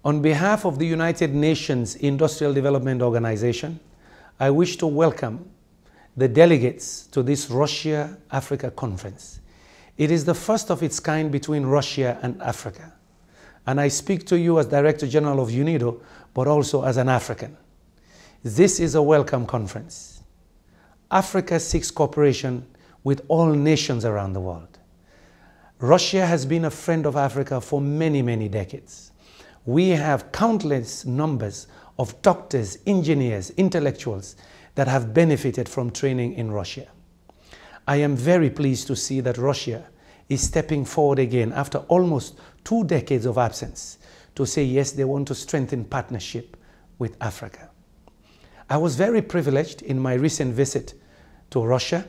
On behalf of the United Nations Industrial Development Organization, I wish to welcome the delegates to this Russia-Africa conference. It is the first of its kind between Russia and Africa. And I speak to you as Director-General of UNIDO, but also as an African. This is a welcome conference. Africa seeks cooperation with all nations around the world. Russia has been a friend of Africa for many, many decades. We have countless numbers of doctors, engineers, intellectuals that have benefited from training in Russia. I am very pleased to see that Russia is stepping forward again after almost 2 decades of absence to say yes, they want to strengthen partnership with Africa. I was very privileged in my recent visit to Russia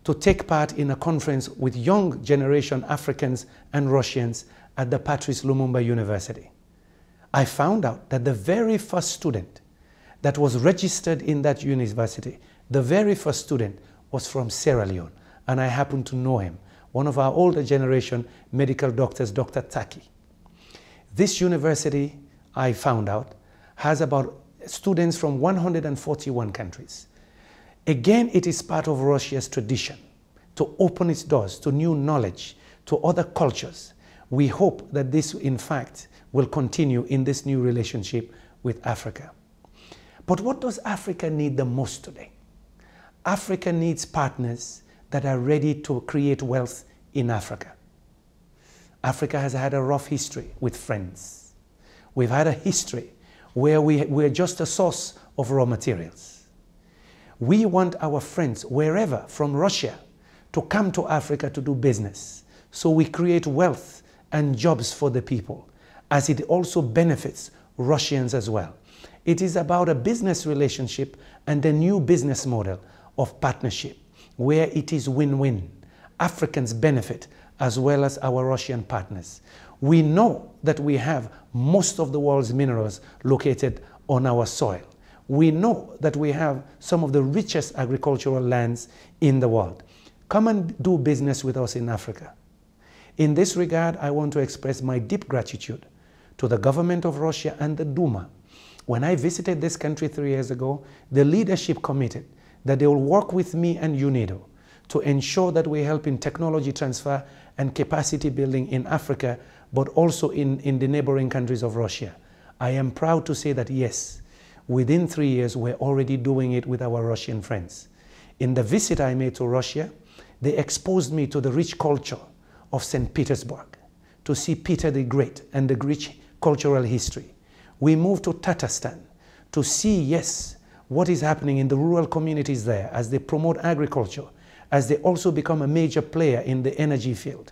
to take part in a conference with young generation Africans and Russians at the Patrice Lumumba University. I found out that the very first student that was registered in that university, the very first student was from Sierra Leone, and I happen to know him, one of our older generation medical doctors, Dr. Taki. This university, I found out, has about students from 141 countries. Again, it is part of Russia's tradition to open its doors to new knowledge, to other cultures. We hope that this, in fact, will continue in this new relationship with Africa. But what does Africa need the most today? Africa needs partners that are ready to create wealth in Africa. Africa has had a rough history with friends. We've had a history where we're just a source of raw materials. We want our friends, wherever, from Russia, to come to Africa to do business. So we create wealth and jobs for the people, as it also benefits Russians as well. It is about a business relationship and a new business model of partnership where it is win-win. Africans benefit as well as our Russian partners. We know that we have most of the world's minerals located on our soil. We know that we have some of the richest agricultural lands in the world. Come and do business with us in Africa. In this regard, I want to express my deep gratitude to the government of Russia and the Duma. When I visited this country 3 years ago, the leadership committed that they will work with me and UNIDO to ensure that we help in technology transfer and capacity building in Africa, but also in the neighboring countries of Russia. I am proud to say that yes, within 3 years, we're already doing it with our Russian friends. In the visit I made to Russia, they exposed me to the rich culture of St. Petersburg, to see Peter the Great and the rich cultural history. We moved to Tatarstan to see, yes, what is happening in the rural communities there as they promote agriculture, as they also become a major player in the energy field.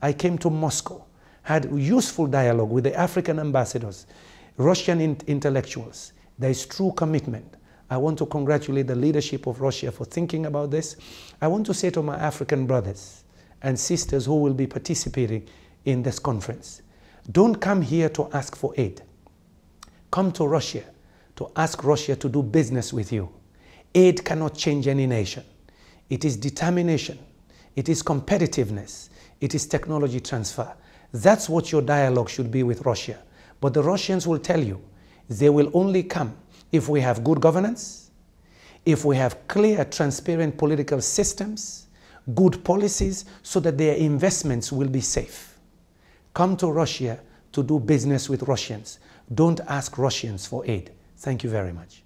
I came to Moscow, had useful dialogue with the African ambassadors, Russian intellectuals. There is true commitment. I want to congratulate the leadership of Russia for thinking about this. I want to say to my African brothers and sisters who will be participating in this conference, don't come here to ask for aid. Come to Russia to ask Russia to do business with you. Aid cannot change any nation. It is determination. It is competitiveness. It is technology transfer. That's what your dialogue should be with Russia. But the Russians will tell you they will only come if we have good governance, if we have clear, transparent political systems, good policies, so that their investments will be safe. Come to Russia to do business with Russians. Don't ask Russians for aid. Thank you very much.